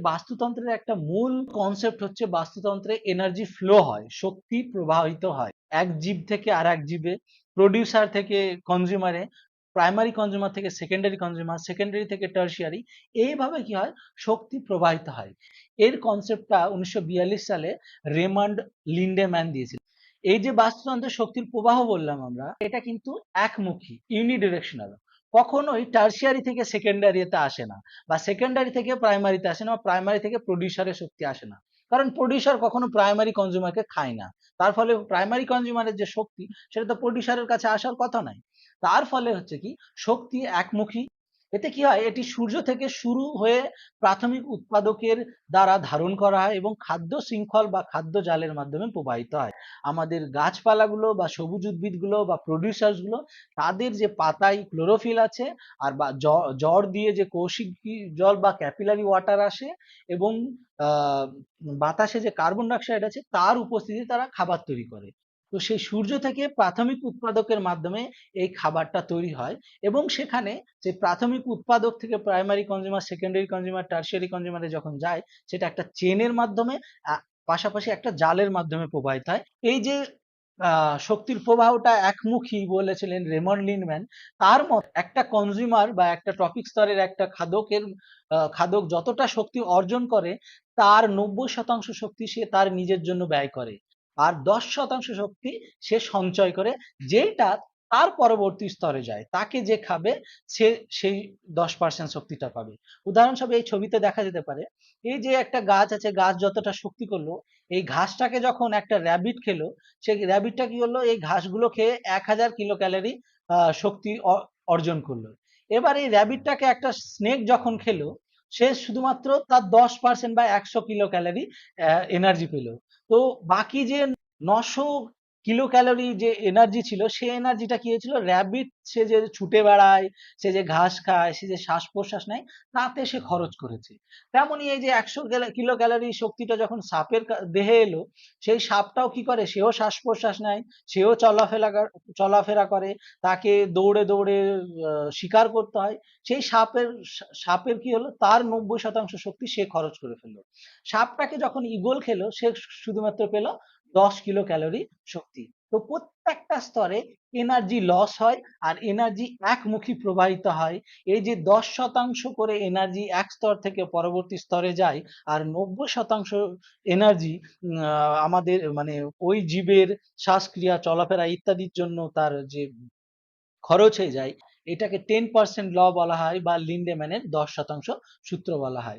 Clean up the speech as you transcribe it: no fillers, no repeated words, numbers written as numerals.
বাস্তুতন্ত্রের একটা মূল কনসেপ্ট হচ্ছে বাস্তুতন্ত্রে এনার্জি ফ্লো হয়, শক্তি প্রবাহিত হয় এক জীব থেকে আর এক জীবে, প্রডিউসার থেকে কনজিউমারে, প্রাইমারি কনজিউমার থেকে সেকেন্ডারি কনজিউমার, সেকেন্ডারি থেকে টার্সিয়ারি, এইভাবে কি হয় শক্তি প্রবাহিত হয়। এর কনসেপ্টটা 1942 সালে রেমান্ড লিন্ডেম্যান দিয়েছিল। এই যে বাস্তুতন্ত্রের শক্তির প্রবাহ বললাম আমরা, এটা কিন্তু একমুখী, ইউনিডিরেকশনাল, কখনোই টার্সিয়ারি থেকে সেকেন্ডারিতে আসে না, বা সেকেন্ডারি থেকে প্রাইমারিতে আসে না, বা প্রাইমারি থেকে প্রডিউসারের শক্তি আসে না। কারণ প্রডিউসার কখনো প্রাইমারি কনজিউমারকে খায় না, তার ফলে প্রাইমারি কনজিউমারের যে শক্তি সেটা তো প্রডিউসারের কাছে আসার কথা নয়। তার ফলে হচ্ছে কি শক্তি একমুখী। এতে কি হয়, এটি সূর্য থেকে শুরু হয়ে প্রাথমিক উৎপাদকের দ্বারা ধারণ করা হয় এবং খাদ্য শৃঙ্খল বা খাদ্য জালের মাধ্যমে প্রবাহিত হয়। আমাদের গাছপালাগুলো বা সবুজ উদ্ভিদগুলো বা প্রডিউসার্স গুলো, তাদের যে পাতায় ক্লোরোফিল আছে, আর বা জ্বর দিয়ে যে কৌশিক জল বা ক্যাপিলারি ওয়াটার আসে, এবং বাতাসে যে কার্বন ডাইঅক্সাইড আছে তার উপস্থিতি তারা খাবার তৈরি করে। তো সেই সূর্য থেকে প্রাথমিক উৎপাদকের মাধ্যমে এই খাবারটা তৈরি হয়, এবং সেখানে যে প্রাথমিক উৎপাদক থেকে primary consumer, secondary consumer, tertiary কনজিউমারে যখন যায়, সেটা একটা চেনের মাধ্যমে, পাশাপাশি একটা জালের মাধ্যমে প্রবাহিত হয়। এই যে শক্তির প্রবাহটা একমুখী বলেছিলেন রেমন্ড লিন্ডম্যান, তার মত একটা কনজিউমার বা একটা টপিক স্তরের একটা খাদক যতটা শক্তি অর্জন করে, তার 90% শক্তি সে তার নিজের জন্য ব্যয় করে, আর 10% শক্তি সে সঞ্চয় করে, যেটা তার পরবর্তী স্তরে যায়, তাকে যে খাবে সে সেই 10% শক্তিটা পাবে। উদাহরণস্বরূপ এই ছবিতে দেখা যেতে পারে, এই যে একটা গাছ আছে, গাছ যতটা শক্তি করলো, এই ঘাসটাকে যখন একটা র্যাবিট খেলো, সেই র্যাবিটটা কি হলো, এই ঘাসগুলো খেয়ে 1000 কিলো ক্যালোরি শক্তি অর্জন করলো। এবার এই র্যাবিটটাকে একটা স্নেক যখন খেলো, সে শুধুমাত্র তার 10% বা 100 কিলো ক্যালোরি এনার্জি পেল। তো বাকি যে 900 কিলো ক্যালোরি যে এনার্জি ছিল, সেই এনার্জিটা কি হয়েছিল, র্যাবিট সে যে ছুটে বেড়ায়, সে যে ঘাস খায়, সে যে শ্বাস প্রশ্বাস নেয়, তাতে সে খরচ করেছে। তেমনি এই যে 100 কিলো ক্যালোরি শক্তিটা যখন সাপের দেহে এলো, সেই সাপটাও কি করে, সেও শ্বাস প্রশ্বাস নেয়, সেও চলাফেরা করে, তাকে দৌড়ে দৌড়ে শিকার করতে হয়। সেই সাপের কি হলো, তার 90% শক্তি সে খরচ করে ফেললো। সাপটাকে যখন ঈগল খেলো, সে শুধুমাত্র পেল 10 কিলো ক্যালোরি শক্তি। তো প্রত্যেকটা স্তরে এনার্জি লস হয়, আর এনার্জি একমুখী প্রবাহিত হয়। এই যে 10% করে এনার্জি এক স্তর থেকে পরবর্তী স্তরে যায়, আর 90% এনার্জি আমাদের মানে ওই জীবের শ্বাসক্রিয়া, চলাফেরা ইত্যাদির জন্য তার যে খরচ হয়ে যায়, এটাকে 10% ল বলা হয়, বা লিন্ডেম্যানের 10% সূত্র বলা হয়।